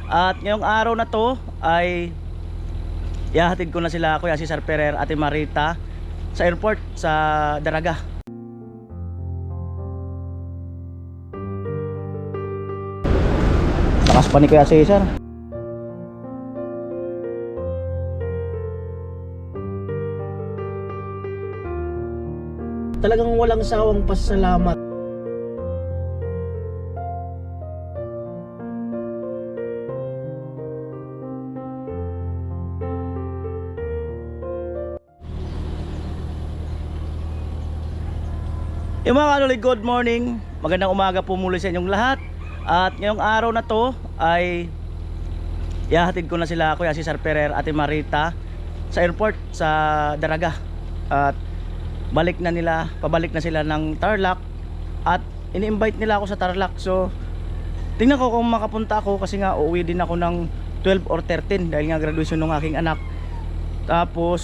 At ngayong araw na to ay ihahatid ko na sila Kuya Cesar Ferrer, Ate Marita sa airport sa Daraga. Lakas pa ni Kuya Cesar. Talagang walang sawang pasalamat. Yung mga kanolig, good morning. Magandang umaga po muli sa inyong lahat. At ngayong araw na to ay ihahatid ko na sila Kuya Cesar Ferrer, Ate Marita sa airport sa Daraga. At pabalik na sila ng Tarlac. At ini-invite nila ako sa Tarlac. So tingnan ko kung makapunta ako, kasi nga uuwi din ako ng 12 or 13 dahil nga graduation ng aking anak. Tapos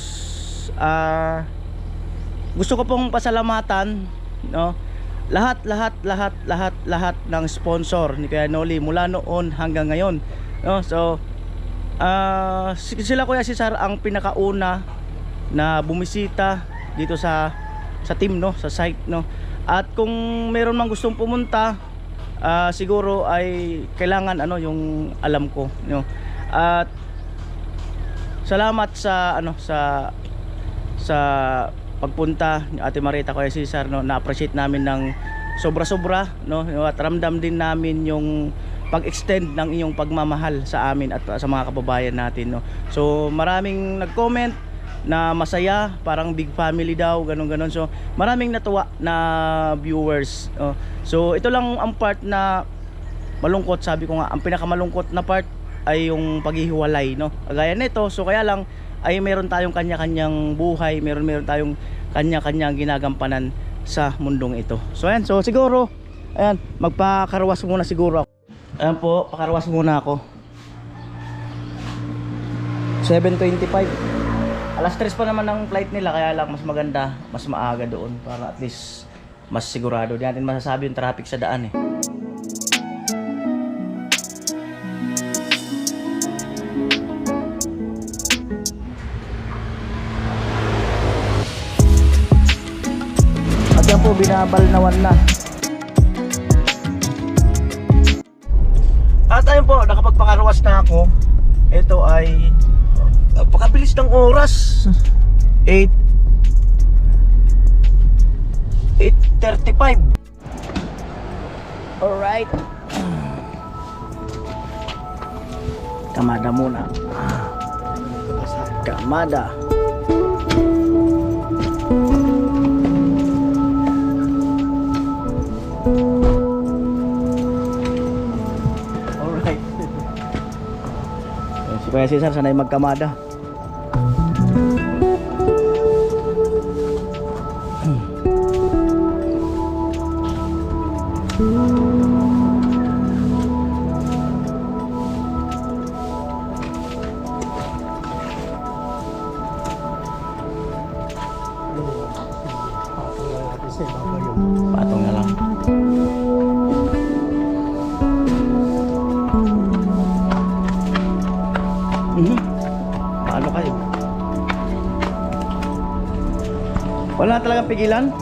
gusto ko pong pasalamatan, no, lahat ng sponsor ni Kuya Noli mula noon hanggang ngayon, no. So sila Kuya Cesar ang pinakauna na bumisita dito sa team, no, sa site, no. At kung meron mang gustong pumunta, siguro ay kailangan yung alam ko, no. At salamat sa sa pagpunta ni Ate Marita, Kuya Cesar, no. Na-appreciate namin ng sobra-sobra, no. At ramdam din namin yung pag-extend ng iyong pagmamahal sa amin at sa mga kababayan natin, no. So maraming nag-comment na masaya, parang big family daw, ganun. So maraming natuwa na viewers, no. So ito lang ang part na malungkot. Sabi ko nga, ang pinakamalungkot na part ay yung paghihiwalay, no. Kagaya nito, so kaya lang ay meron tayong kanya-kanyang buhay, meron tayong kanya-kanyang ginagampanan sa mundong ito. So ayan, so siguro ayan, magpakarawas muna siguro ako. Ayan po, pakarawas muna ako. 7:25. Alas 3 pa naman ang flight nila, kaya lang mas maganda, mas maaga doon para at least mas sigurado. Di natin masasabi yung traffic sa daan, eh. Po, binabalnawan na. At ayun po, nakapagpakarawas na ako. Ito ay napakabilis ng oras. 8:35. Alright, kamada muna. Kamada. Kuya Cesar, sanay magkamada. Patong na lang. Paano kayo? Wala talagang pigilan?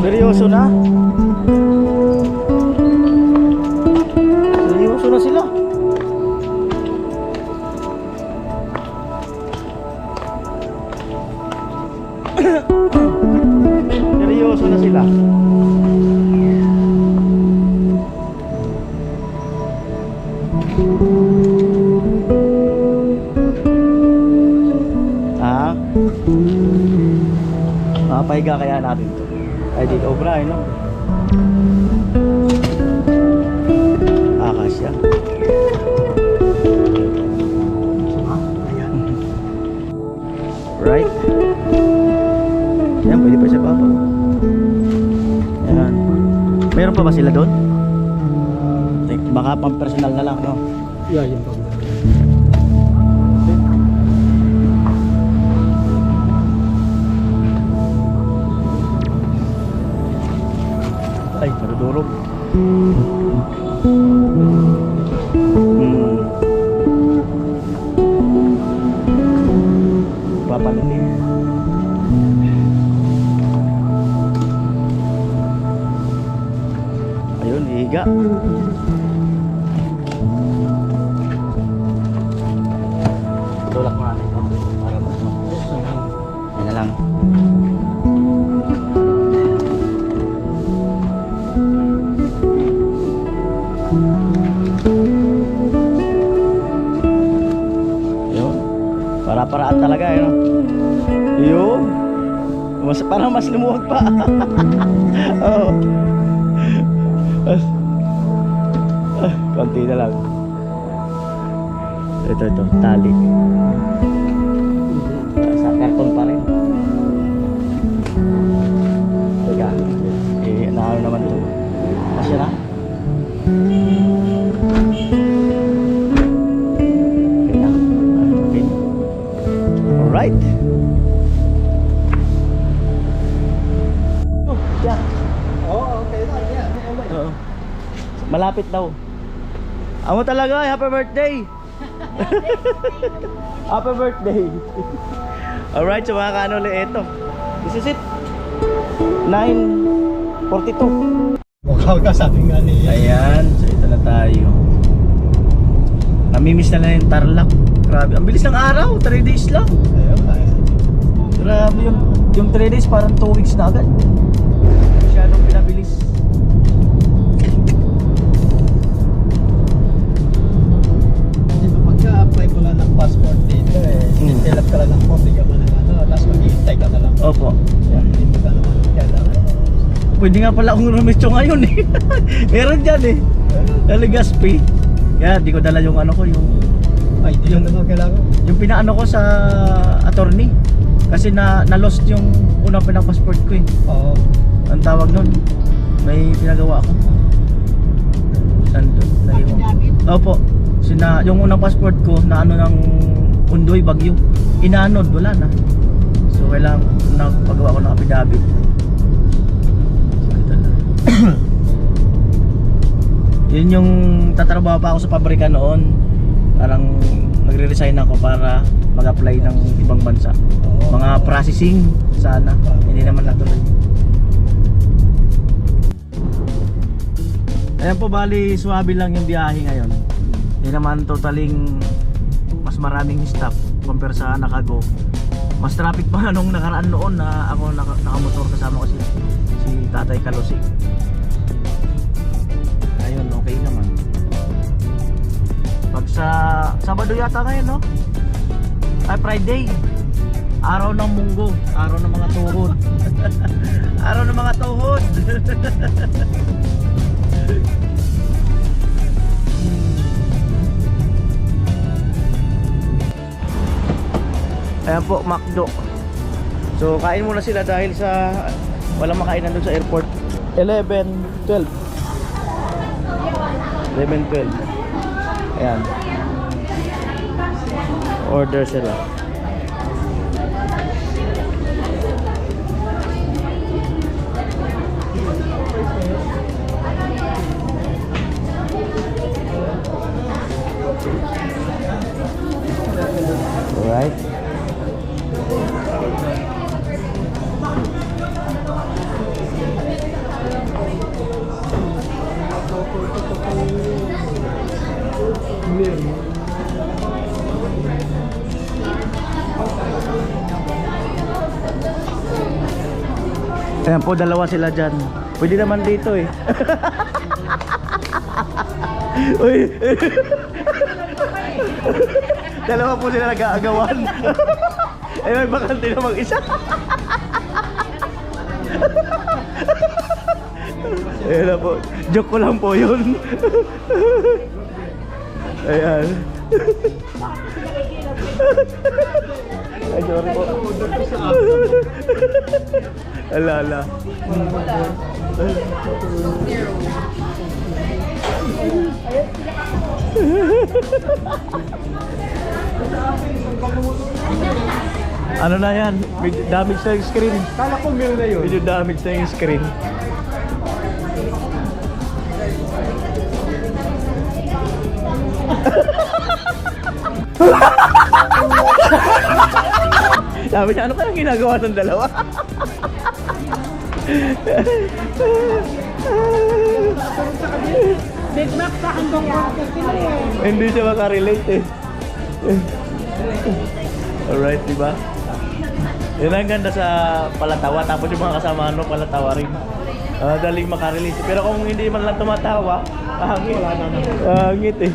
Seryoso na? Seryoso na sila? Seryoso na sila? Papahiga kaya natin ito. Ay di obra, no? Akasya. Right? Yan, pwede pa siya papa. Yan. Meron pa ba sila doon? Baka pang personal na lang, no? Yeah, yun pa. Ay, nadudurog. paraan talaga, no? Yun. Parang mas lumuwag pa. Oo. Konti na lang. Ito, tali. Sa karton pa rin. Teka, naano naman ito. Masya na. Okay na. Okay. Alright. Oh, yeah. Okay na. Yeah. Oo. Malapit daw. Amo talaga, happy birthday. Happy birthday. Alright, so mga kanoli, eto. This is it. 9:42. Mukha ka sabi nga ni... Ayan, so ito na tayo. Namimiss na lang yung Tarlac. Grabe, ang bilis ng araw, 3 days lang. Ayun, Grabe yung 3 days parang 2 weeks na agad. Masyadong pinabilis. Dito pagka-apply ko lang ng passport dito fill up ka lang ng form, di ka man ng tapos maghihintay ka na lang. Opo. Yan, dito ka naman kailangan. Pwede nga pala akong rumisyo ngayon eh. Meron dyan eh. Naligaspi. Kaya di ko dala yung ano ko, yung ID lang naman kailangan. yung pinaano ko sa attorney. Kasi na-lost yung unang pinapassport ko eh. Oo. Ang tawag nun, may pinagawa ako. Saan doon? Opo. Yung unang passport ko na ano ng Undoy, Bagyo. Inanod, wala na. So kailangan nagpagawa ko ng affidavit. So ito na. Yun yung tatrabaho pa ako sa pabrika noon. Parang nagre-resign ako para mag-apply ng ibang bansa. Mga processing sana. Hindi naman natuloy. Ayan po, bali swabe lang yung biyahe ngayon. Hindi naman totaling mas maraming stop compare sa nakago. Mas traffic pa nung nakaraan noon na ako nakamotor kasama ko si Tatay Kalusig. Ayun, okay naman. Pag sa Sabado yata ngayon, no? Ay, Friday. Araw ng munggo, araw ng mga tuhod. Araw ng mga tuhod. Ayan po, McDo. So kain muna sila dahil sa walang makainan doon sa airport. 11:12. 11:12. Ayan. Order sila. Alright. Ayan po, dalawa sila dyan. Pwede naman dito eh. Uy. Dalawa po sila nag-aagawan. Eh, may bakante na mag-isa. Ayan na po. Joke ko lang po yun. Ayan. Ay, sorry po. Ala. Ano na yan? Damage na yung screen. Kala ko meron na yun. Medyo damage na yung screen. Sabi niya, ano kayang ginagawa ng dalawa? Big Mac sa handong worker sila eh. Hindi siya makarelate eh. Alright, diba? Yun ang ganda sa palatawa. Tapos yung mga kasama palatawa rin. Daling makarelate. Pero kung hindi man lang tumatawa, hangit. Hangit eh.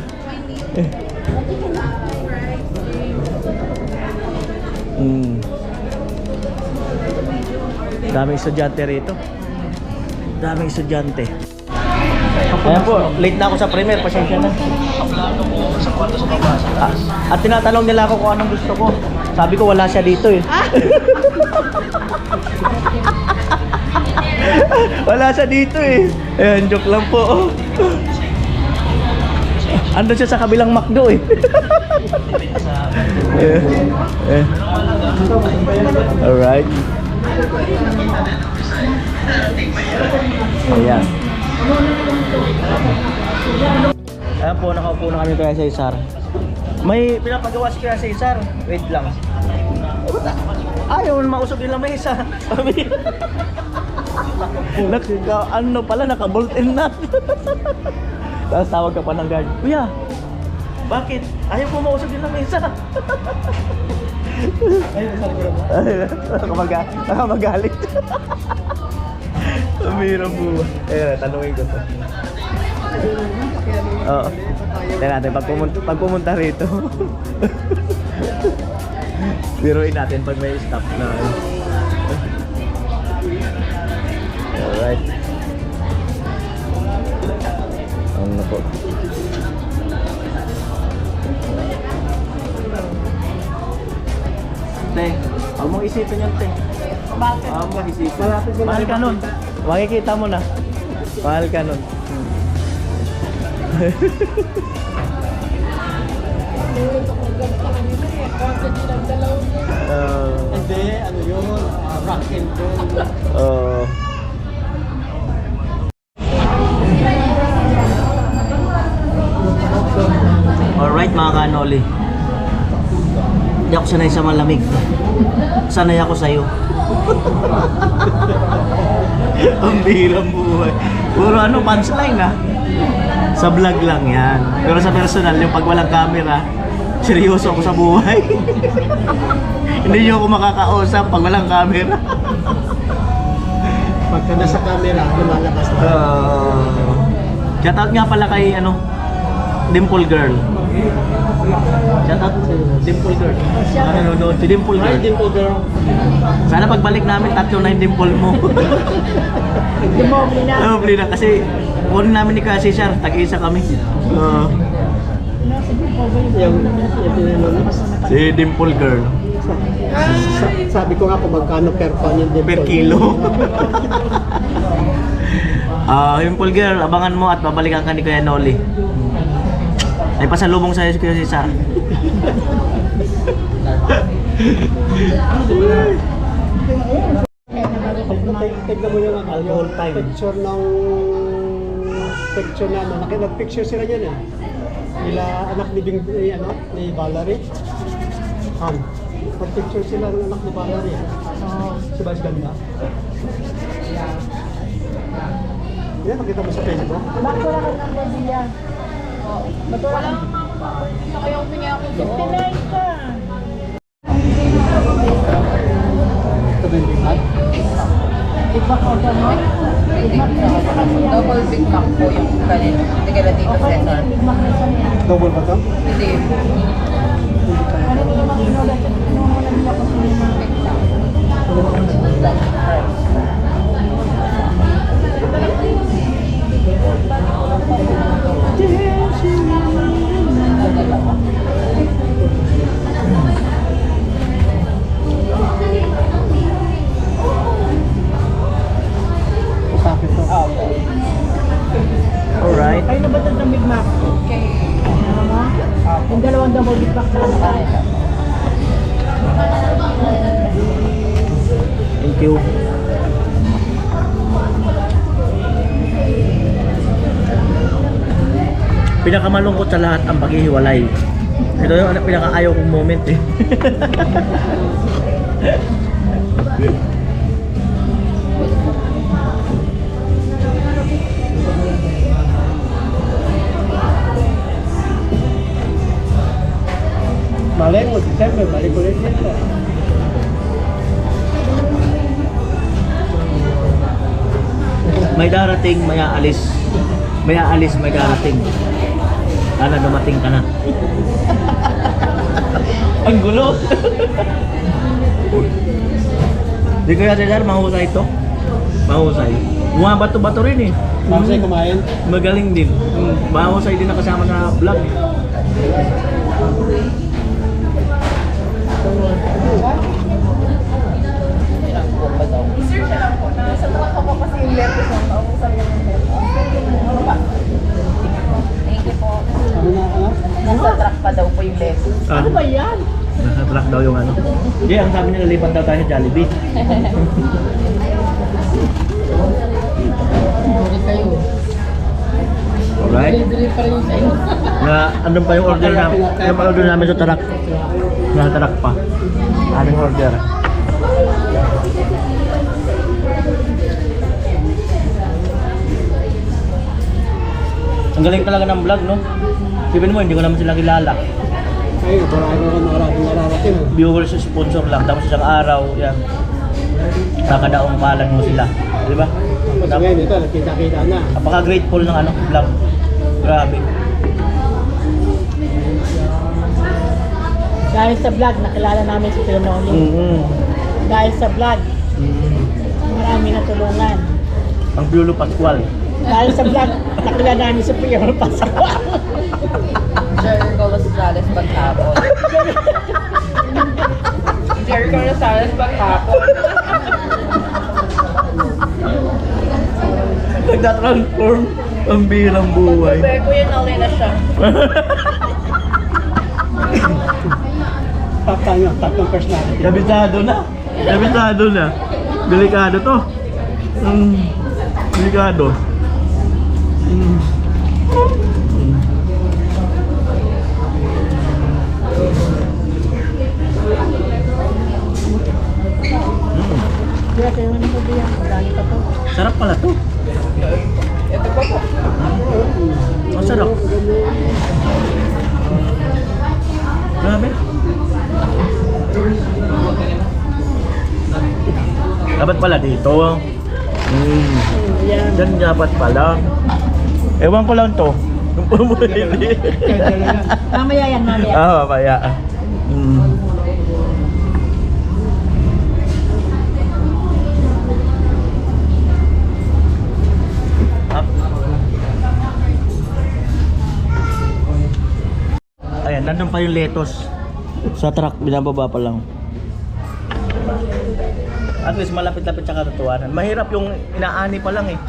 Daming estudyante rito. Daming estudyante. Ayan po, late na ako sa premiere, pasensya na. At tinatanong nila ako kung anong gusto ko. Sabi ko wala siya dito eh. Wala siya dito eh. Ayan, joke lang po. Andun siya sa kabilang McDo eh. Alright. Ayan. Ayan po, nakaupo na kami kaya Cesar. May pinapagawa si kaya Cesar. Wait lang. Ayaw mo mausog yung lamesa. Ano pala, naka-bolt-in nut. Tapos tawag ka pa ng guard. Kuya, bakit? Ayaw mo mausog yung lamesa. Nakamagalit. Amira po. Ayun, tanungin ko to. Oo. Tingnan natin, pag pumunta rito. Biruin natin pag may stop na. Alright. Ano po? Te, huwag mong isipin yun, te. Bakit? Huwag mong isipin. Mahal ka nun. Makikita mo na. Mahal ka nun. Hindi, ano yun? Rock and roll. Alright mga kanoli. Hindi ako sanay sa malamig. Sanay ako sa'yo. Ang bihirang buhay. Puro punchline sa vlog lang yan. Pero sa personal, yung pag walang camera, seryoso ako sa buhay. Hindi nyo ako makakausap pag walang camera. Pagka nasa camera, lumalabas na. Shoutout nga pala kay Dimple Girl. Shoutout Dimple Girl. Nanonood si Dimple Girl. Hi, Dimple Girl. Sana pagbalik namin, tatlo na yung dimple mo. Dumobli na. Dumobli na kasi kunin namin ni Kasi Cesar, tag-isa kami. Si Dimple Girl. Sabi ko nga kung magkano per pound yung Dimple. Per kilo. Dimple Girl, abangan mo at babalikan ka ni Kuya Noli. Ay pasalubong sa'yo si Kuya Cesar. Tignan mo yung Alcohol time. picture na nag-picture sila yan eh. Nila anak ni Valerie. Nag-picture sila ng anak ni Valerie. Si Bas Ganda. Yan, nakita mo sa Facebook. Bakit wala ka ng Brazilian? Ba't wala ka? Kaya humingi ako doon. 59 ka. Ito ba yung Big Mac? Big Mac o gano'n? Big Mac na sa kanya. Double Big Mac po yung kanin. Hindi ka na dito, Okay, Cesar. Big Mac na sa kanya. Double ba ito? Hindi. Ano yung mga kinulat? Kinuha nila ko sa mga Big Mac. Sakit to. Alright. Kayo na ba ito ng Big Mac? Okay. Ano mo? Yung dalawang double Big Mac na lang. Thank you. Pinakamalungkot sa lahat ang paghihiwalay. Ito yung pinakaayaw kong moment eh. Malay mo, December, balik ulit dito. May darating, may aalis. May aalis, may darating. Sana dumating ka na. Ang gulo. Di kaya Cesar, mahusay ito? Mahusay. Mga bato-bato rin eh. Mahusay kumain. Magaling din. Mahusay din na kasama sa vlog. I-search lang po na sa mga ko kasi yung lettuce ng kaubusan niya ng lettuce. Thank you po. Ano na, ano? Nasa truck pa daw po yung lettuce. Ano ba yan? Nasa truck daw yung ano. Hindi, ang sabi nila lipat daw tayo sa Jollibee. Alright. Na andun pa yung order namin. Yung order namin sa truck. Nasa truck pa. Aming order. Ang galing talaga ng vlog, no? Sabihin mo, hindi ko naman sila kilala. Ayun, parang ano na nararating. Viewers, sponsor lang. Tapos isang araw, yan. Kakadaong kalan mo sila. Di ba? Tapos ngayon ito, nagkita-kita na. Napaka-grateful ng ano, vlog. Grabe. Dahil sa vlog, nakilala namin si Kuya Noli. Dahil sa vlog, marami natulungan. Ang Piolo Pascual. Dahil sa vlog, nakilala namin si Kuya Pascual. Jericho Rosales Bagtapon. Jericho Rosales Bagtapon. Nagtatransform ang bilang buhay. Pero Kuya Noli na siya. Tatlong personality. Kabisado na. Kabisado na. Delikado to. Delikado. Kaya kayo naman po diyan, madami pa to. Sarap pala to. Ito pa po. Ang sarap. Grabe. Dapat pala dito. Yan. Diyan dapat pala. Ewan ko lang to. Yung pumuli. Mamaya yan, mamaya. Mamaya. Ayan, nandun pa yung lettuce. Sa truck, binababa pa lang. At least malapit-lapit sa katotohanan. Mahirap yung inaani pa lang eh.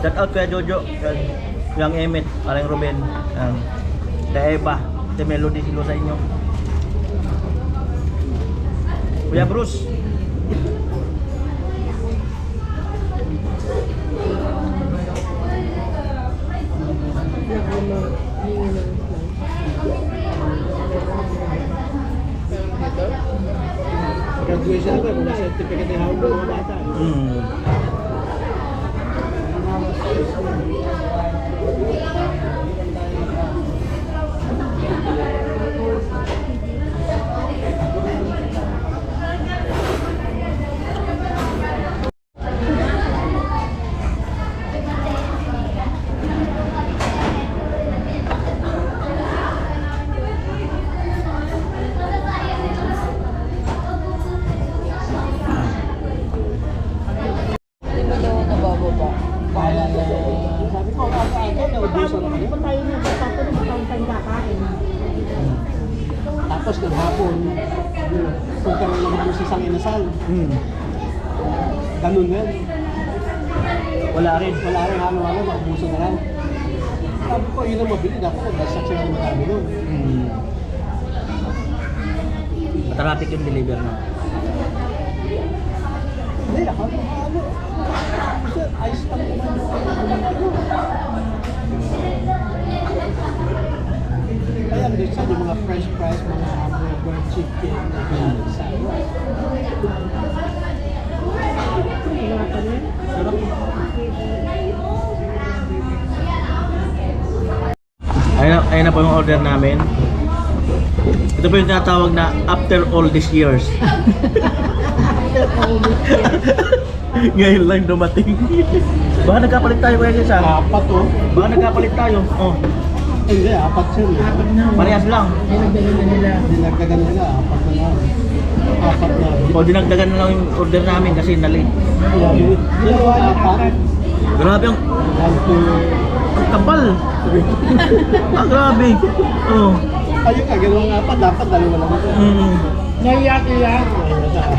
Shout out Kuya Jojo, yung Emmet, parang Ruben, Kuya Eva, Kuya Melody, silo sa inyo. Kuya Bruce. Graduation na ba? Certificate na hawag ng mga bata. Hindi mo daw nabababa. Sabi ko, naubusan na Hindi pa tayo nagpapatuloy sa taong kakain. Tapos ng hapon, punta rin naman sa isang inasal. Ganun yan. Wala rin. Wala rin halo-halo, naubusan na lang. Sabi ko, yun ang mabili. Ako, nagsaksyon ang madami nun. Matraffic yung deliver na. Hindi, ako, sir, ayos pa naman. Kaya minsan yung mga fresh fries, mga hamburger, chicken, sarap. Ayun na po yung order namin. Ito po yung tinatawag na after all these years. Ngayon lang dumating. Baka nagkapalit tayo kuya Cesar. Apat oh. Baka nagkapalit tayo. Oh, Hindi, apat sir. Apat na. parehas lang. Dinagdagan na nila. Dinagdagan nila, apat na lang. Apat na. O dinagdagan na lang yung order namin kasi na-late. Dalawa na apat. Grabe ang One, two, kapal. Grabe. Oh. ayun ka, dalawang apat. Dapat dalawa lang ito. Naiyak yan.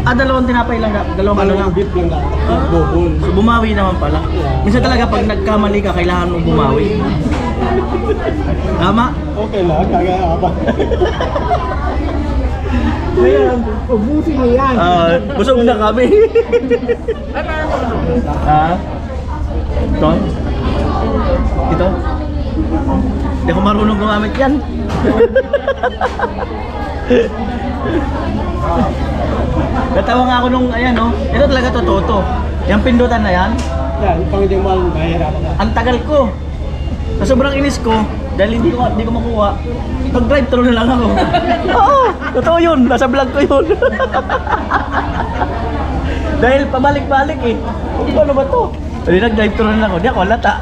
Dalawang tinapay lang, dalawang ano lang. Dalawang beef lang dapat. Double. So bumawi naman pala. Minsan talaga pag nagkamali ka, kailangan mong bumawi. Tama? Okay lang, kagaya apat. Ngayon, ubusin mo yan. Busog na kami. Ito? Ito? Hindi ako marunong gumamit yan. Natawa nga ako nung, ayan no, ito talaga totoo to. Yung pindutan na yan, Yan, pang hindi mo mahal, mahirapan ka. ang tagal ko. Sa sobrang inis ko, dahil hindi ko makuha, nag-drive-thru na lang ako. Oo, totoo yun, nasa vlog ko yun. Dahil pabalik-balik eh. Ano ba to? Hindi nag-drive-thru na lang ako, di ako halata.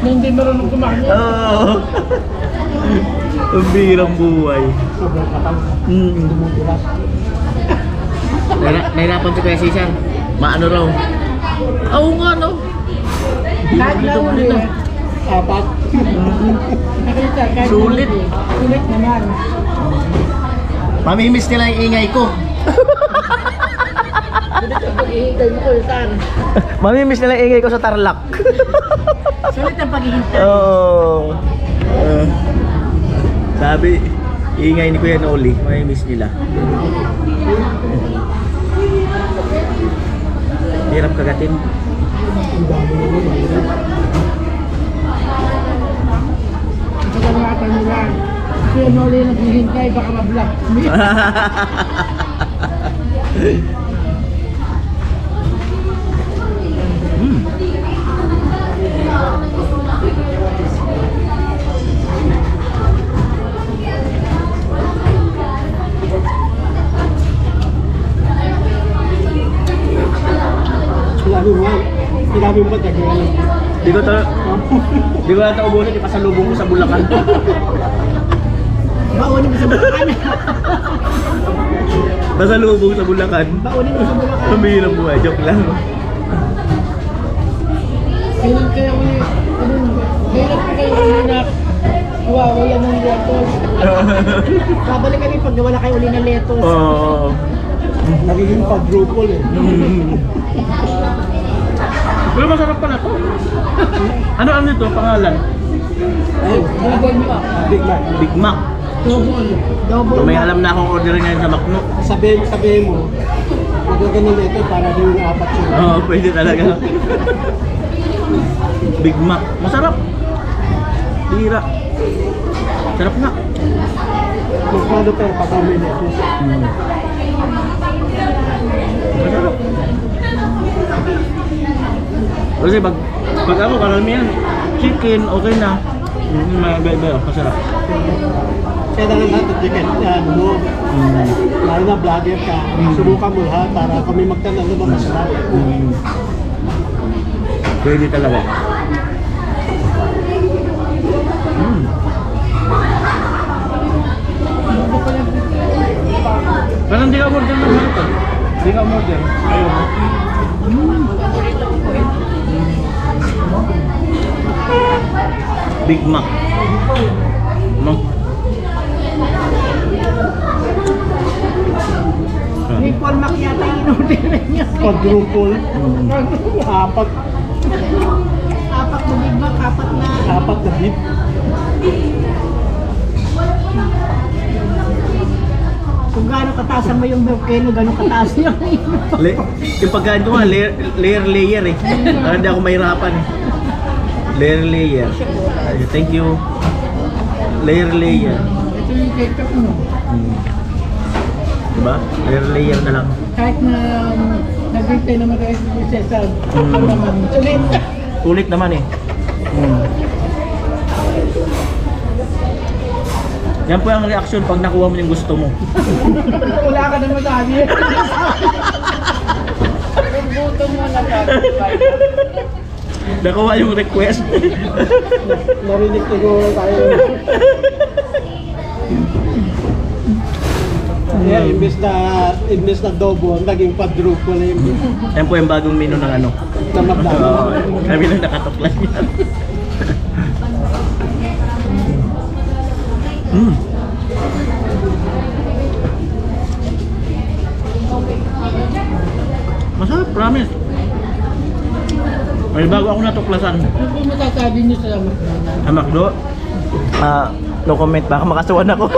Hindi marunong kumain. Oo. Ang birang buhay. Sobrang katang. Dumudulas. Nahirapan si Kuya Cesar. Maano raw? Oo nga no. Kahit na uli. Apat. Nakita, kahit Sulit. na uli. Sulit naman. Mamimiss nila yung ingay ko. Pag-ihintay mo ko saan. Mamimiss nila yung ingay ko sa Tarlac. Sulit ang paghihintay. Oo. Sabi, ingay ni Kuya Noli, mamimiss nila. Hirap kagatin. Pagkakatan nila. Kasi ano ulit naghihintay, baka ma-block. Sinabi mo, sinabi mo ba dagdagan? Di ko ata ubusin, ipasalubong ko sa Bulacan. Baunin mo sa Bulacan. Pasalubong sa Bulacan. Baunin mo sa Bulacan. Ang hirap buhay, joke lang. Kailan kayo ulit? Kailan pa kayo ulit? Wala ng lettuce. Babalik kami pag wala kayo ulit ng lettuce. Oo. Nagiging quadruple eh. Pero masarap pala to. Ano ito? Pangalan? Ayun, Big Mac. Big Mac. Double. So, may alam na akong orderin ngayon sa Macno. Sabihin mo, magagano na ito para din yung apat siya. Oo, pwede talaga. Big Mac. Masarap. Tira. Sarap nga. Magkano pero pag kami na ito. Masarap. Kasi pag ako karamihan, chicken, okay na. Masarap. Kaya na lang natin chicken. Ano, lalo na vlogger ka. Subukan mo lahat para kami magtanong ano ba masarap. Pwede talaga. Pero hindi ka order ng ganito. Hindi ka order. Ayaw mo. Big Mac. No? May Paul Mac yata yung in-order niya. Quadruple. Apat. Apat na Big Mac, Apat na beef. Kung gaano kataas mo yung volcano, gaano kataas yung Yung pagkain ko nga, layer eh. Para hindi ako mahirapan eh. Layer. Thank you. Layer. Ito yung ketchup mo. Diba? Layer na lang. Kahit na nag-reply naman kayo sa Cesar, ano naman, sulit. Ulit naman eh. Yan po ang reaction pag nakuha mo yung gusto mo. Wala ka naman sabi. Nagutom mo na sabi ko. Nakuha yung request. Narinig siguro tayo. Yeah, imbes na dobo, naging quadruple yung Yan po yung bagong menu ng ano. namatay. Kami lang nakatuklas yan. Mm. Masarap, promise. May bago ako natuklasan. Ano po masasabi niyo sa McDonald's? Sa McDo? No comment, baka makasuhan ako.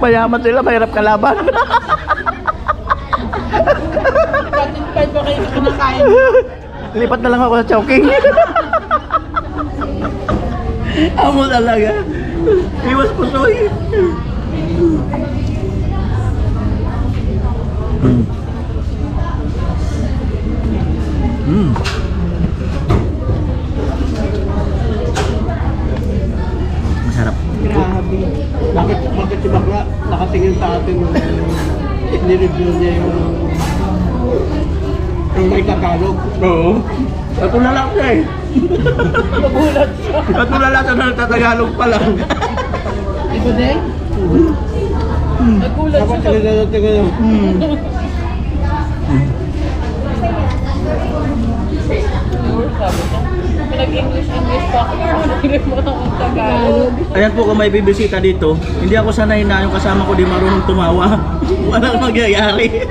Mayaman sila, mahirap kalaban. Satisfied ba kayo sa kinakain? Lipat na lang ako sa Chowking. Amo talaga. Iwas pusoy. Masarap. Grabe. Bakit si Bakla nakatingin sa atin nung nireview niya yung may Tagalog? Oo. Natulala siya eh. Nagulat siya. Natulala siya na nagtatagalog pa lang. Iba din? Nagulat Dapat siya. tingnan yung Sabi niya. Pinag-English pa ako. Nag-English mo ng Tagalog. Ayan po kung may bibisita dito, hindi ako sanay na yung kasama ko di marunong tumawa. Walang magyayari.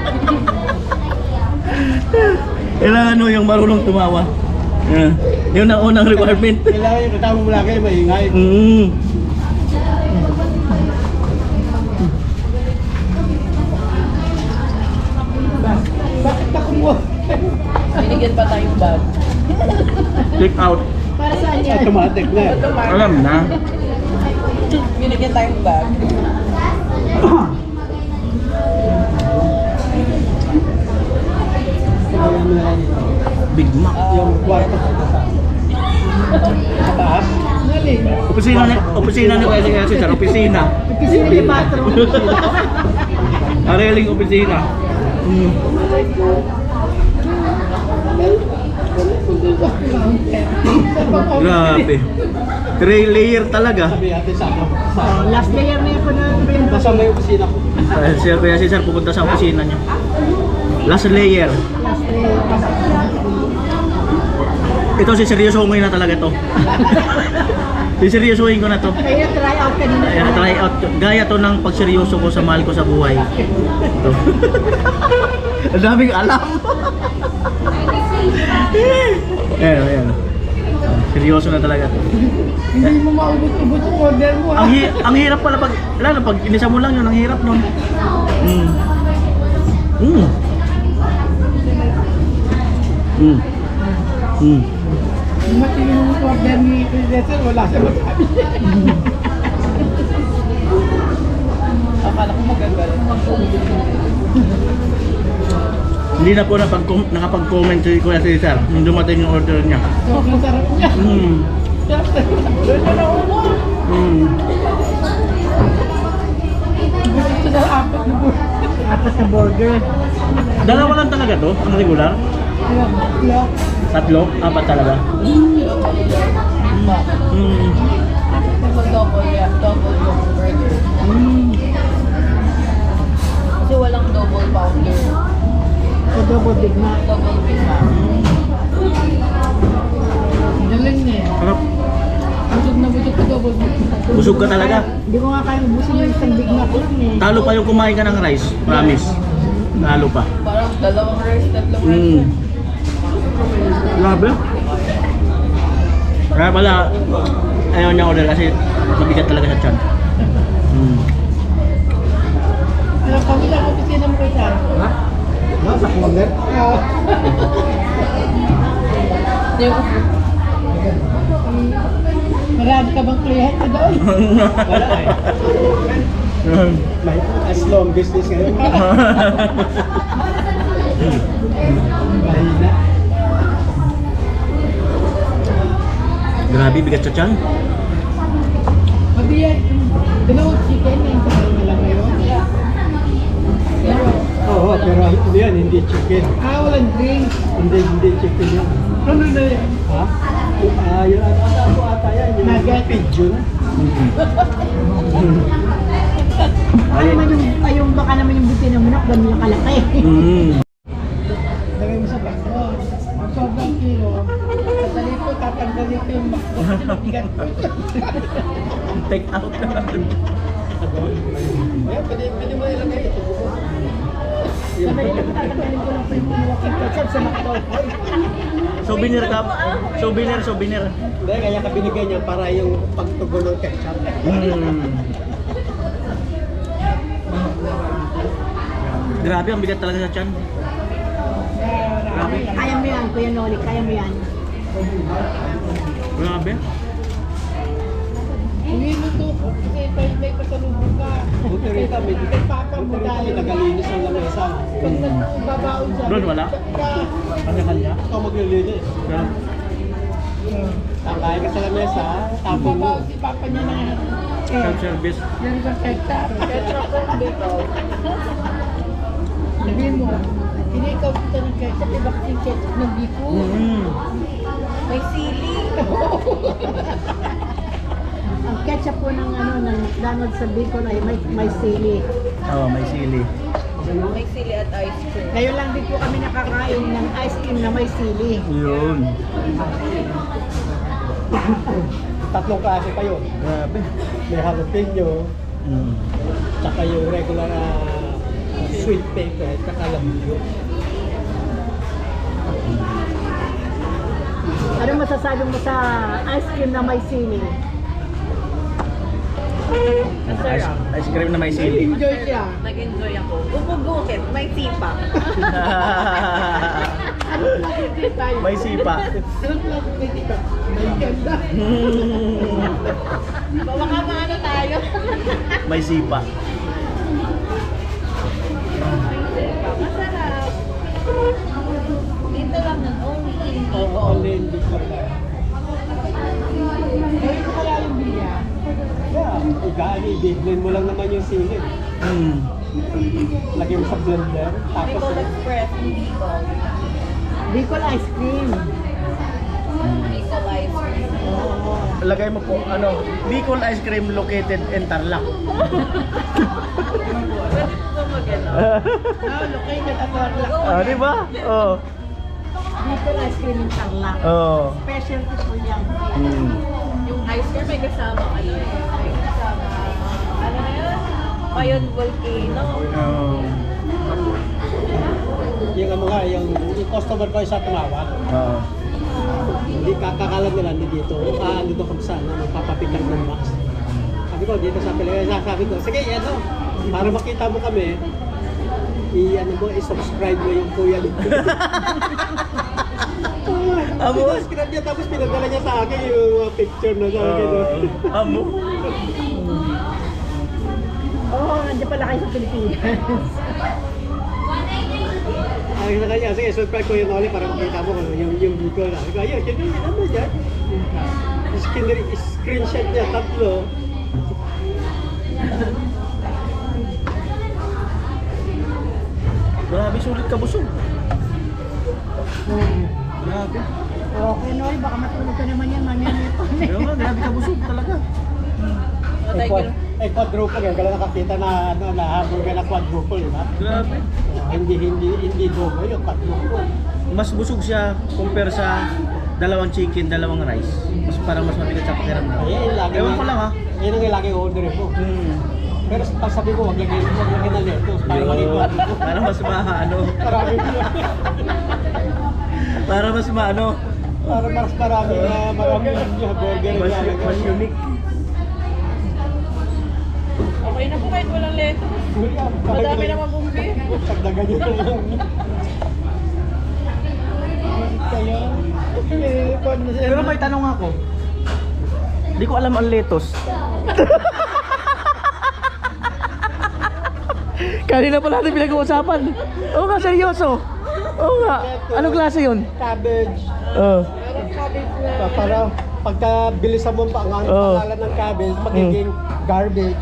Kailangan mo yung marunong tumawa. Yun ang unang requirement. kailangan yung katama mo lagi maingay. Bakit pa kumuha? Binigyan pa tayong bag. Check out. Para saan yan? Automatic na. Alam na. Binigyan tayong bag. Big Mac. Yung kwarto sa taas. Galing. Opisina ni Kuya Cesar, opisina. Kasi may bathroom. Areling opisina. Grabe. 3 layer talaga. Sabi natin sa Last layer na yun ko na. nasa may opisina ko. Si Kuya Cesar pupunta sa opisina niya. Last layer. Last layer. Ito si seryosohin na talaga to. Siseryosohin ko na to. Kaya try out kanina. Ayan, try out. Gaya to ng pagseryoso ko sa mahal ko sa buhay. Ito. Ang daming alam. Ayan, ayan. Seryoso na talaga to. Hindi mo maubot-ubot yung order mo. Ang hirap pala pag, lalo pag inisa mo lang yun, ang hirap nun. Matindi yung order ni Professor, wala siya masabi. Akala ko magagalit. Hindi na po nakapag-comment si Kuya Cesar nung dumating yung order niya. Sobrang sarap niya. Sarap na. Doon na naubo. Gusto na apat na burger. Apat na burger. Dalawa lang talaga to, ang regular. Lock. Tatlo, apat talaga. Double yung burger. Kasi walang double pounder. O double Big Mac. Double Big Mac. Galing na eh. Sarap. Busog na busog ko double Big Mac. Busog ka talaga. Hindi ko nga kaya ubusin yung isang Big Mac lang eh. Talo pa yung kumain ka ng rice, promise. Talo pa. Parang dalawang rice, tatlong rice. Grabe. Kaya pala, ayaw niya order kasi mabigat talaga sa tiyan. Alam kami lang opisina mo kayo saan? Ha? Sa corner? Oo. Marami ka bang kliyente doon? Wala eh. May as-long business ngayon. Mahina. Grabe, bigat sa tiyan. Mabiyan. Dalawang chicken na yung sabay na lang ngayon. Oo, pero ano yan, hindi chicken. Walang drink. Hindi chicken yan. Ano na yan? Ha? Yung ano ata yan, yung Nugget. pigeon. Ano naman yung baka naman yung buti ng manok, ganun yung kalaki. Lagay mo sa bag mo. Sobrang kilo. Sadali ko, tatanggalin ko yung bag mo. Bigat ko. Take out. Ayan, pwede mo ilagay ito. Sadali ko, tatanggalin ko lang po yung walking ketchup sa McDo. Souvenir cup. Souvenir. Hindi, kaya ka binigay niya para yung pagtugon ng ketchup. Grabe, ang bigat talaga sa tiyan. Grabe. Kaya mo yan, Kuya Noli, kaya mo yan. Grabe. Hindi mo to, kasi may pasalubong ka. Buti rin kami. Kay Papa mo tayo. Nagalinis ang lamesa. Pag nagbabaon siya. Doon wala? Kanya-kanya. Ikaw maglilinis. Grabe. Kakain ka sa lamesa, tapon mo. Babaon si Papa niya na. Self-service. Yan sa ketchup. Ketchup ko dito. Sabihin mo, tinikaw kita ng ketchup, iba yung ketchup ng biko. May sili. Ang ketchup po ng ng McDonald's sa Bicol ay may sili. Oh, may sili. May sili at ice cream. Ngayon lang din po kami nakakain ng ice cream na may sili. Yun. Tatlong klase pa yun. Grabe. May jalapeno, tsaka yung regular na sweet pepper, tsaka labuyo. Ano masasabi mo sa ice cream na may sili? Ice cream na may sili. Enjoy siya. Nag-enjoy ako. Umugukit, may sipa. Anong klase tayo? May sipa. Anong klase may sipa? May ganda. Baka maano tayo. May sipa. Masarap. Dito lang nun, only in Oo, Bicol. only in Bicol lang. Ngayon ko kaya yung bilya. Yeah, i-blend mo lang naman yung sili. Lagay mo sa blender, tapos Bicol Express in Bicol. Bicol ice cream. Bicol ice cream. Lagay mo po, Bicol ice cream located in Tarlac. Pwede po mag-ano. Located at Tarlac. Di ba? Oh. Bicol ice cream in Tarlac. Oh. Specialty po yan. Yung ice cream may kasama ano eh. May kasama, ano na yun? Mayon Volcano. Oh. yung ano nga, yung customer ko isa tumawag. Oh. Hindi kakakalan nila hindi dito. Dito kami sa magpapapick lang ng box. Sabi ko, dito sa Pilipinas. Sabi ko, sige, para makita mo kami, i-subscribe mo yung kuya dito. Amo? Sinascribe niya, tapos pinadala niya sa akin yung mga picture na sa akin. Amo? Nandiyan pala kayo sa Pilipinas. Ay, sa kanya, sige, subscribe ko yung Noli para makita mo kung yung Bicol. Sabi ko, ayun, ano dyan? Screenshot niya, 3. Grabe, sulit ka busog. Grabe. Okay, Noy, baka matulog ka naman yan, mamaya nito. Pero nga, grabe ka busog talaga. Quadruple yan. Kaya nakakita na hamburger na quadruple, di ba? Grabe. Hindi double yung quadruple. Mas busog siya compare sa 2 chicken, 2 rice. Parang mas mabigat sa pakiramdam. Ayun, lagi Ewan ko lang ha. Yun ang lagi order ko. Pero pag sabi ko, wag lagyan na lettuce para maging quadruple. Para mas maano. Marami Para mas maano. para mas marami yung burger. Mas unique. Okay na po kahit walang leto. Madami naman bumbi. Pagdagan nyo lang. Kayo? Pero may tanong ako. Hindi ko alam ang lettuce. Kanina pa natin pinag-uusapan. Oo nga, seryoso. Oo nga. Anong klase yun? Cabbage. Parang cabbage na. Para pagka bilisan mo pa ang pangalan ng cabbage, magiging garbage.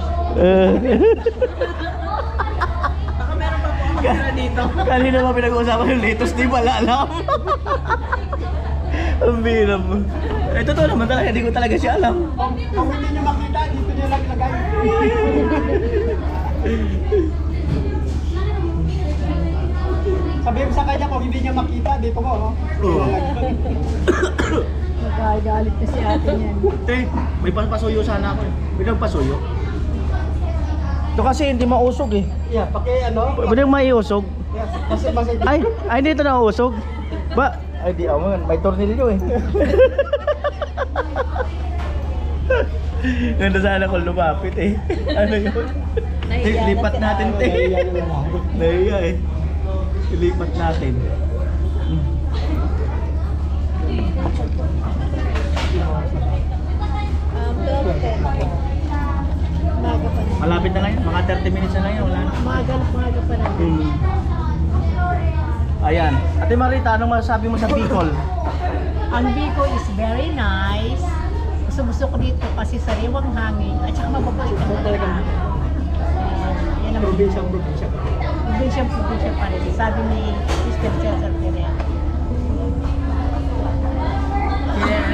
Baka meron pa po dito. Kanina ba pinag-uusapan yung latest, di ba alam? Ang bira mo. Eh, totoo naman talaga, hindi ko talaga siya alam. Kung hindi nyo makita, dito nyo lang ilagay. Sabihin mo sa kanya kung hindi niya makita, dito ko, oh. Oo. Magagalit na si ate niyan. Eh, may pasuyo sana ako eh. May nagpasuyo. Ito kasi hindi mausog eh. Yeah, Pwede yung maiusog. Yeah, kasi Ay, hindi ito nausog. Ba? Ay, di ako may tornilyo eh. Ganda sana kung lumapit eh. Ano yun? Lipat natin te. Nahiya eh. Ilipat natin. Maga pa na. Malapit na ngayon, mga 30 minutes na ngayon. Wala na. Maga pa na. Ayan. Ate Marita, anong masasabi mo sa Bicol? Ang Bicol is very nice. Gusto ko dito kasi sariwang hangin at saka mababait ang mga tao. Yan ang probinsya. Probinsya pa rin. Sabi ni Mr. Cesar Perez.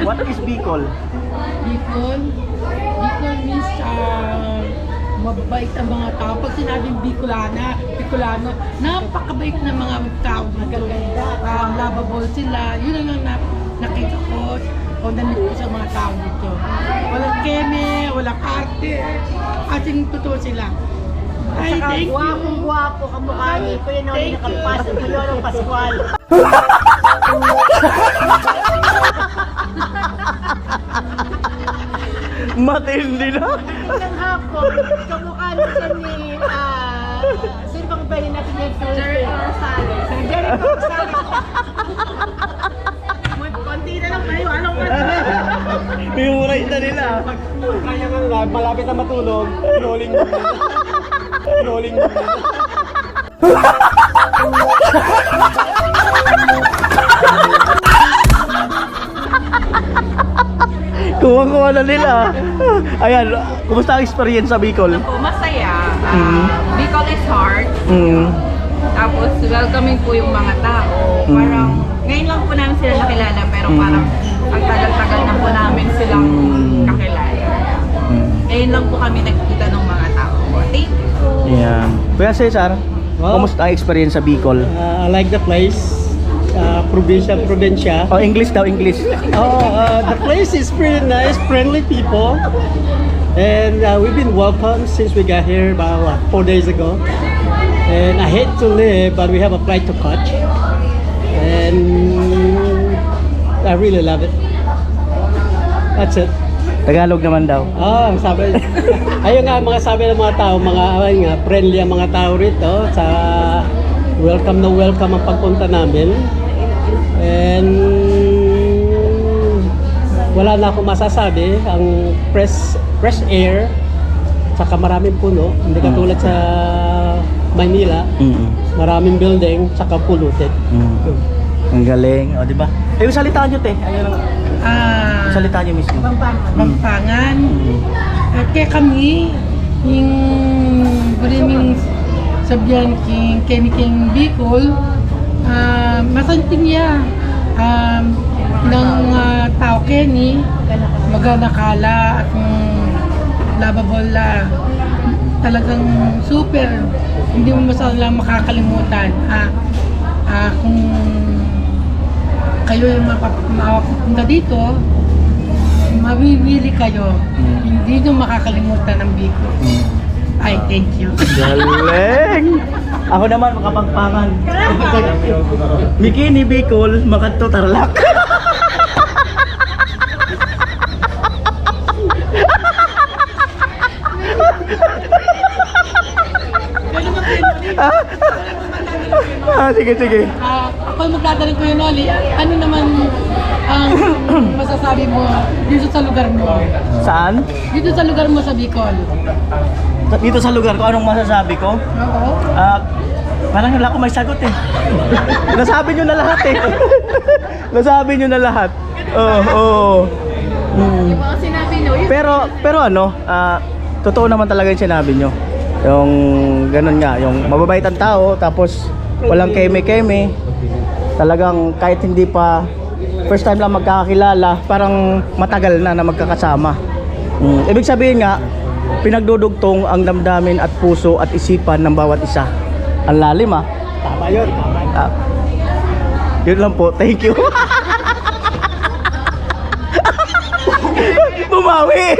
What is Bicol? Bicol means mababait ang mga tao. Pag sinabing Bicolano, napakabait na mga tao. Magaganda. Lovable sila. Yun lang nakita ko o nandito ko sa mga tao dito. Walang keme, walang arte. Ating totoo sila. Ay, Saka thank you. guwapong-guwapo kamukha ni Kuya Noli Nakapasok ng Loro Pascual. Matindi na. Ng hapon, kamukha na siya ni, sino bang bahin natin yung Thursday? Rosales. Sir Jericho Rosales. Konti na lang tayo. Anong Piuray na nila. Kaya nga lang, malapit na matulog, rolling mo. Rolling mo. Kuha na nila. Ayan, kumusta ang experience sa Bicol? po, masaya. Bicol is hard. Tapos welcoming po yung mga tao. Parang ngayon lang po namin sila nakilala pero parang ang tagal-tagal na po namin silang kakilala. Ngayon lang po kami nagkita ng mga tao. Thank you. Ayan. Kuya Cesar, kumusta ang experience sa Bicol? I like the place. Probinsya. Oh, English daw, English. The place is pretty nice, friendly people. And we've been welcomed since we got here about 4 days ago. And I hate to leave, but we have a flight to catch. And I really love it. That's it. Tagalog naman daw. Ang sabi. Ayun nga, mga sabi ng mga tao, ayun nga, friendly ang mga tao rito. Sa welcome na welcome ang pagpunta namin. And wala na akong masasabi. Ang fresh air, saka maraming puno. Hindi katulad sa Manila. Maraming building, saka polluted. Ang galing. O, di ba? Eh, yung salita nyo, te. Ayun lang. Yung salita nyo mismo. Mampangan. At kaya kami, yung buliming sabihan king Bicol, masanting niya ng tao Kenny, maganakala at lovable talagang super. Hindi mo masalang makakalimutan. Kung kayo yung mapapunta dito, mabibili kayo. Hindi nyo makakalimutan ng Bicol. Ay, thank you. Galing! Ako naman, makapagpangan. Bikini Bicol, Makadto Tarlac. Sige. Ako magtatanong ko yun, Oli, ano naman ang masasabi mo dito sa lugar mo? Saan? Dito sa lugar mo sa Bicol? Dito sa lugar ko, anong masasabi ko? Oo. Parang wala ko may sagot eh. Nasabi nyo na lahat eh. Nasabi nyo na lahat. Oo. Yung mga sinabi nyo, yun. Pero ano, totoo naman talaga yung sinabi nyo. Yung ganun nga, yung mababait ang tao, tapos walang keme-keme. Talagang kahit hindi pa first time lang magkakakilala, parang matagal na magkakasama. Ibig sabihin nga, pinagdudugtong ang damdamin at puso at isipan ng bawat isa. Ang lalim ah. Tama yun, tama yun. Ah, yun lang po, thank you. Bumawi.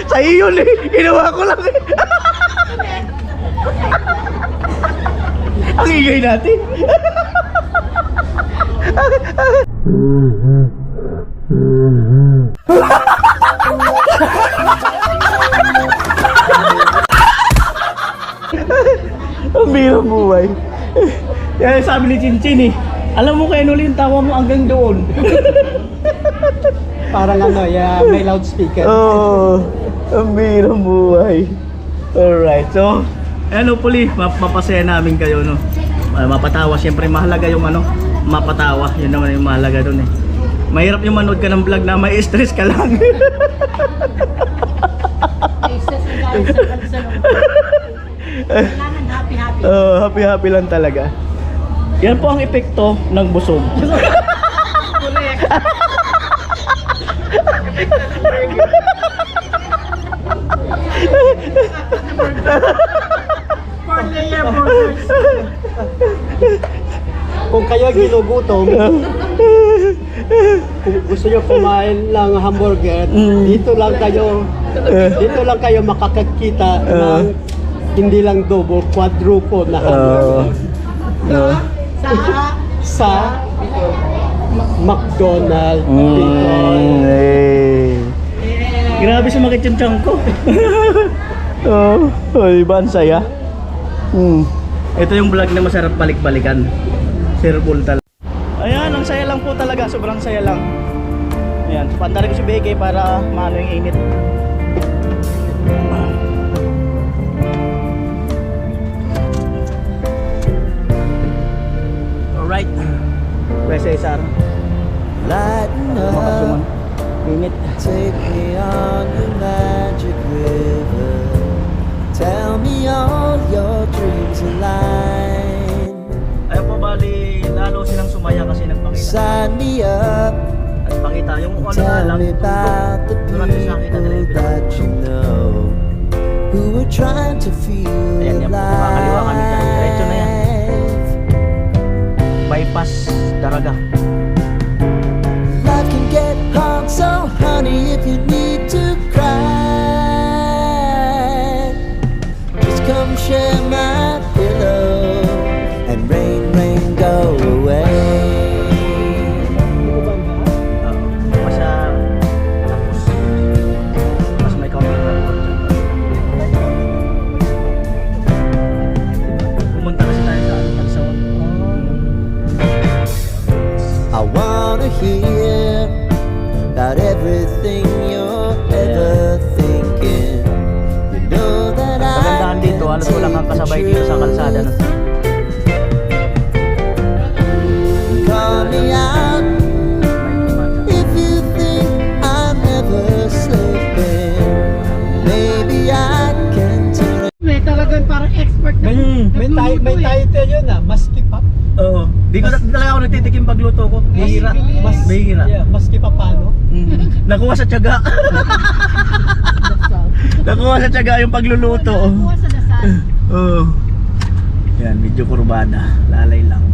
Sa iyo yun eh, ginawa ko lang eh. Ang ingay natin. Ang birang buhay. Yan sabi ni Chinchin eh. Alam mo kaya nuli yung tawa mo hanggang doon. Parang ano, yeah, may loudspeaker. Oo. Ang birang buhay. Alright, so ano puli, mapapasaya namin kayo no. Mapatawa, siyempre mahalaga yung ano, mapatawa. Yun naman yung mahalaga doon eh. Mahirap yung manood ka ng vlog na may stress ka lang. Kailangan happy-happy. Happy-happy lang talaga. Yan po ang epekto ng busog. Kung kayo ginugutom, kung gusto nyo kumain ng hamburger, dito lang kayo makakakita ng hindi lang double, quadruple na hamburger. Sa McDonald's. Grabe sumakit yung tiyan ko. Diba ang saya? Ito yung vlog na masarap balik-balikan. Sirbol talaga. Ayan, ang saya lang po talaga. Sobrang saya lang. Ayan, pandari ko si Beke para maano yung init. Alright. Pwede Cesar. Lighten up, Init. take me on the magic river. Tell me all your dreams align. Ayun po bali, lalo silang sumaya kasi nagpakita. Sign me up, At pakita yung ano na tell lang. me about the Durante sa akin na people that you know who were trying to feel Ayan, yan po. Makakaliwa kami dyan. Diretso na yan. alive. Bypass Daraga. Life can get hard, so honey, if you need to cry, just come share my pillow and rain, rain, go away. Masa tapos mas may counter na report dyan. Pumunta kasi tayo sa Alsaon. I wanna hear about everything you're ever thinking. You know that Kagandahan I dito, halos wala kang kasabay dito sa kalsada na to. Call me out if you think I'm never slipping. Maybe I can turn. May talagang parang expert na. May title yun maski pa. Oo. Di ko talaga ako nagtitikim pagluto ko. Bihira. Bihira. Yeah, maski pa paano. Nakuha sa tiyaga. Nakuha sa tiyaga yung pagluluto. Kuha sa dasal. Oo. Yan, medyo kurbada. Lalay lang.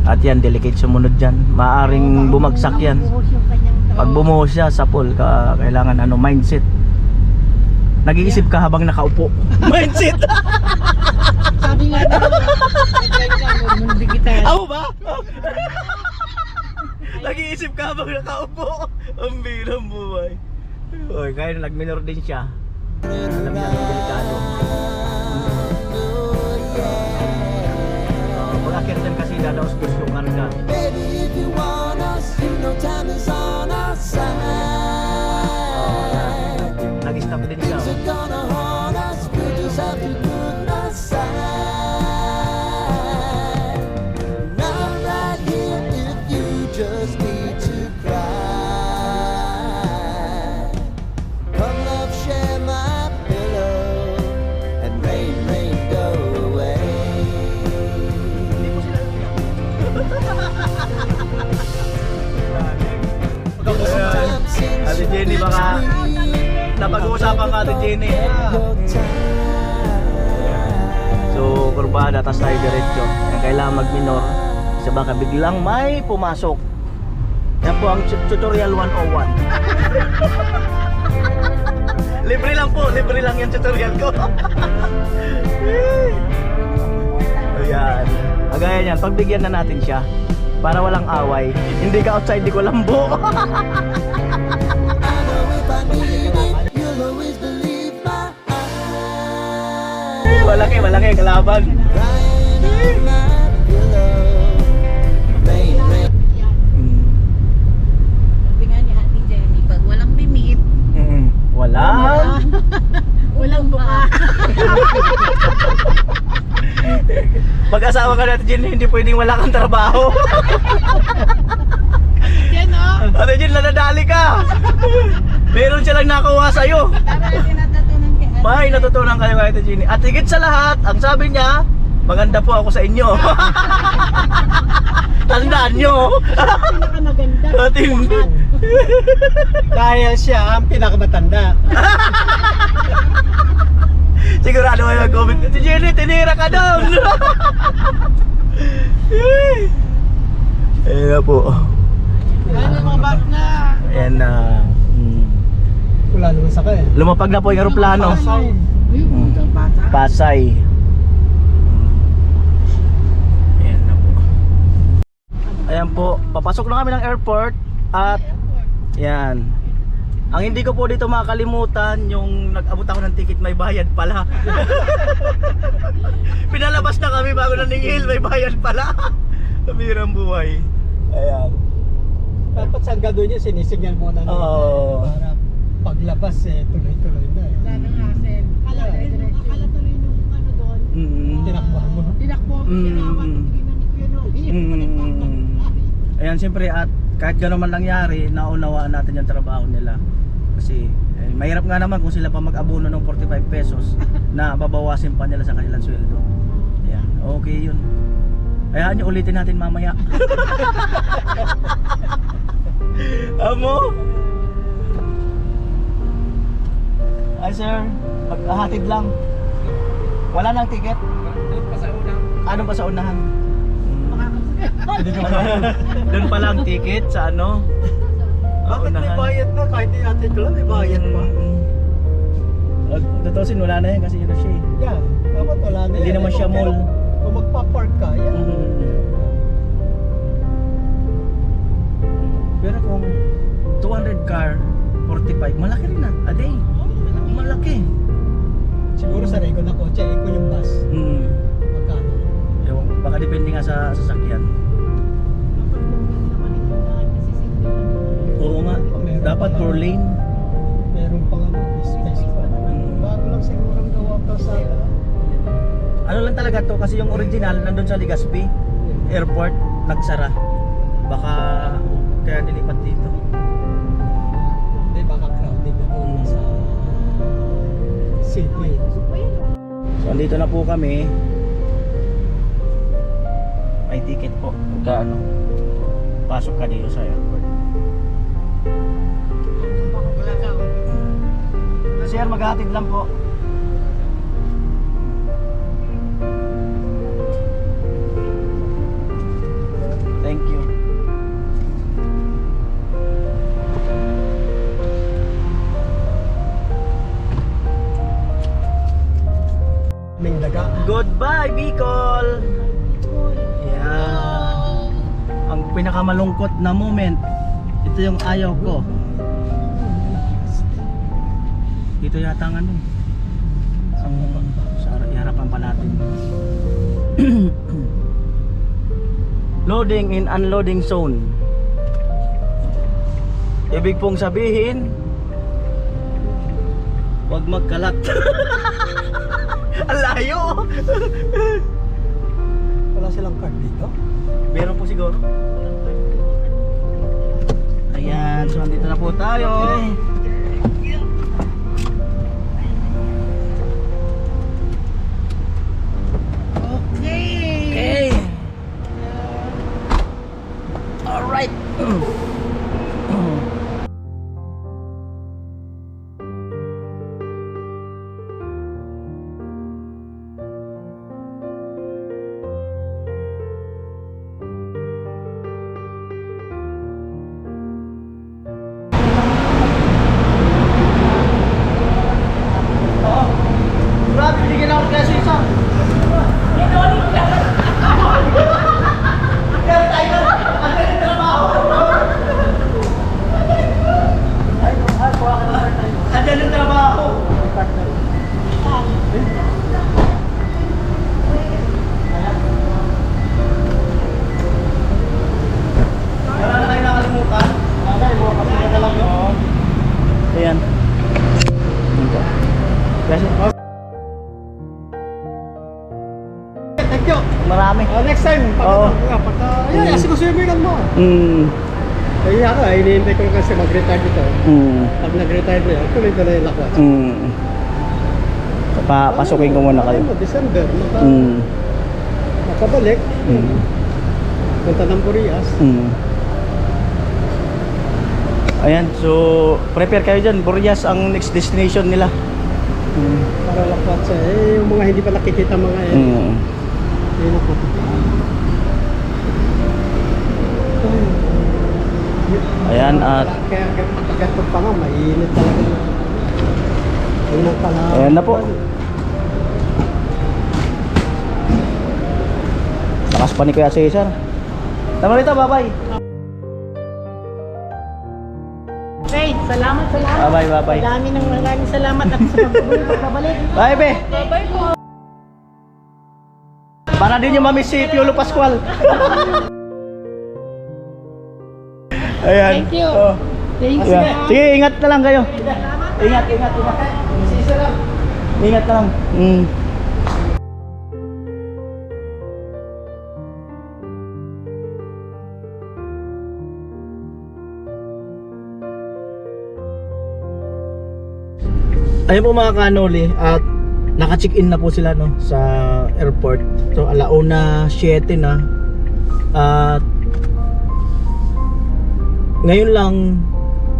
At yan, delicate sumunod dyan. Maaring bumagsak yan. Buhos yung kanyang Pag bumuhos siya sa pool, kailangan mindset. Nag-iisip ka habang nakaupo. Mindset! sabi nga na, mundi kita. Ako ba? Nag-iisip ka habang nakaupo. Ang birang buhay. Oy, kaya nag-minor din siya. Alam niya, delikado. Pag-akit din kasi dadaos gusto yung karga. Baby, if you want us, you know time is on our side. Nag-stop din siya. Things are gonna haunt us, we'll just have to put aside. And I'm right here if you just need to cry. Come love, share my pain. mga napag-uusapan ka Ate Jenny. So, kurbada, tas tayo diretso. Yan, kailangan mag-minor. Kasi baka biglang may pumasok. Yan po ang tutorial 101. Libre lang po, libre lang yung tutorial ko. Ayan. Agaya niyan, pagbigyan na natin siya. Para walang away. Hindi ka outside, di ko lambo. Malaki, malaki kalaban. Sabi nga ni Ate Jenny, pag walang bimit, Walang Walang buka. Pag-asawa ka natin Jen, hindi pwedeng wala kang trabaho. Yan o. Ate Jen, nadadali ka. Meron silang nakuha sa'yo. May natutunan kayo kay Ate Jenny. At higit sa lahat, ang sabi niya, maganda po ako sa inyo. Tandaan nyo. Pinakamaganda. Atin. Dahil siya ang pinakamatanda. Sigurado kayo mag-comment. Ate Jenny, tinira ka doon. Ayan na po. Yan yung mga bat na. Ayan na. Wala naman sakay. Lumapag na po yung aeroplano. Ayun, ang bata. Pasay. Ayan na po. Ayan po, papasok na kami ng airport at yan. Ang hindi ko po dito makakalimutan yung nag-abot ako ng ticket, may bayad pala. Pinalabas na kami bago naningil, may bayad pala. Kamirang buhay. Ayan. Dapat sa gado niya sinisignal muna na Oo. para paglabas tuloy-tuloy na eh. Wala nang hassle. Akala tuloy nung ano doon. Tinakbuhan mo. Tinakbo. Sinawat. Ayan, siyempre at kahit gano'n man nangyari, naunawaan natin yung trabaho nila. Kasi mahirap nga naman kung sila pa mag-abono ng 45 pesos na babawasin pa nila sa kanilang sweldo. Ayan, okay yun. Hayaan nyo, ulitin natin mamaya. Amo? Ay sir, maghahatid lang. Wala nang ticket? Ano pa sa unahan? Doon pa lang ticket sa ano? Bakit may bayad na? Kahit di natin ko lang may bayad pa. Tutusin, wala na yan kasi yun na siya eh. Yeah, dapat wala na Hindi yan. naman siya mall. Kung magpa-park ka, yan. Pero kung 200 car, 45, malaki rin na, a day. Malaki. Siguro sa Rego na kotse, ikon yung bus. Magkano? Yung, baka depende nga sa sasakyan. Oo nga, dapat 4 lane. Meron pang ano, space pa. Bago lang siguro ang gawa ka sa Ano lang talaga to, kasi yung original nandun sa Legazpi Airport, nagsara. Baka kaya nilipat dito. Hindi, baka crowded na doon sa city. So andito na po kami. May ticket po. Magkano? Pasok ka dito sa airport. Wala ka. Sir, maghahatid lang po. Thank you. Ming daga. Goodbye, Bicol! Yeah. Ang pinakamalungkot na moment, ito yung ayaw ko. Dito yata ang ano, sa harapan pa natin. Loading in unloading zone. Ibig pong sabihin, huwag magkalat. Ang layo. Wala silang card dito? Meron po siguro. Ayan, so andito na po tayo. Okay. Alright. kami. Next time, Oo. Ayan, asikusin mo yun mo. Kaya ako, hinihintay ko kasi mag-retire dito. Pag nag-retire na yan, tuloy-tuloy yung lakwat. Pasukin ko muna kayo. December, makabalik. Punta ng Burias. Ayan, so prepare kayo dyan. Burias ang next destination nila. Para lakwat sa, yung mga hindi pa nakikita mga yun. Yun ako. Ayan, at Kaya pagkatog pa nga, mainit talaga. Unang panahon. ayan na po. Lakas pa ni Kuya Cesar. Tama rito, bye-bye. Okay, salamat. Bye-bye. Maraming salamat at sa pagbabalik. Bye, be. Bye-bye po. Para din yung mamiss si Piolo Pascual. Ayan. Thank you. Oh. Thanks. Ayan. Sige, ingat na lang kayo. Ingat. Ingat na lang. Ayun po mga kanoli, at naka-check-in na po sila no sa airport. So alauna 7 na. At ngayon lang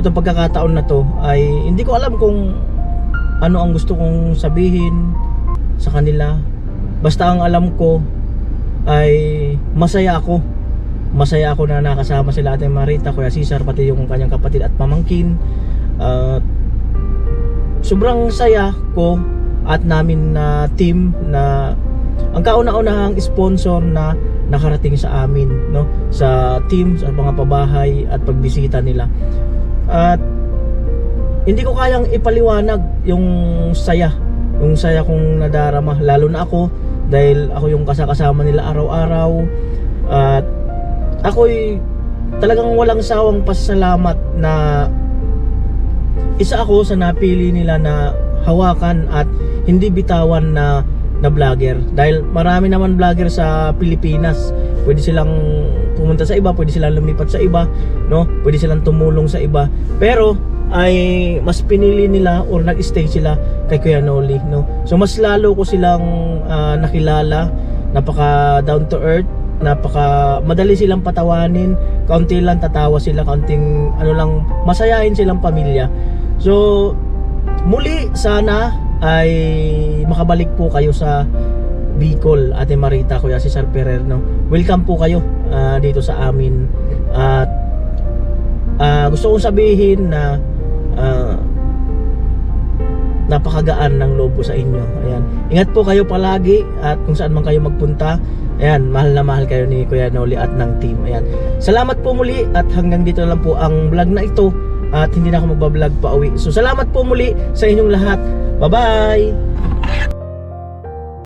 itong pagkakataon na to ay hindi ko alam kung ano ang gusto kong sabihin sa kanila. Basta ang alam ko ay masaya ako. Masaya ako na nakasama sila Ate Marita, Kuya Cesar, pati yung kanyang kapatid at pamangkin. Sobrang saya ko at namin na team na ang kauna-unahang sponsor na nakarating sa amin no, sa team, sa mga pabahay at pagbisita nila. At hindi ko kayang ipaliwanag yung saya kong nadarama, lalo na ako dahil ako yung kasama nila araw-araw. At ako'y talagang walang sawang pasasalamat na isa ako sa napili nila na hawakan at hindi bitawan na vlogger. Dahil marami naman vlogger sa Pilipinas. Pwede silang pumunta sa iba, pwede silang lumipat sa iba, no? Pwede silang tumulong sa iba. Pero ay mas pinili nila or nag-stay sila kay Kuya Noli, no? So mas lalo ko silang nakilala. Napaka down to earth, napaka madali silang patawanin, kaunti lang tatawa sila, kaunting ano lang, masayahin silang pamilya. So muli sana ay makabalik po kayo sa Bicol, Ate Marita, Kuya Cesar Ferrer, no? Welcome po kayo dito sa amin. At gusto kong sabihin na napakagaan ng loob ko sa inyo. Ayan. Ingat po kayo palagi at kung saan man kayo magpunta. Ayan, mahal na mahal kayo ni Kuya Noli at ng team. Ayan. Salamat po muli at hanggang dito lang po ang vlog na ito at hindi na ako magbablog pa uwi. So salamat po muli sa inyong lahat. Bye-bye!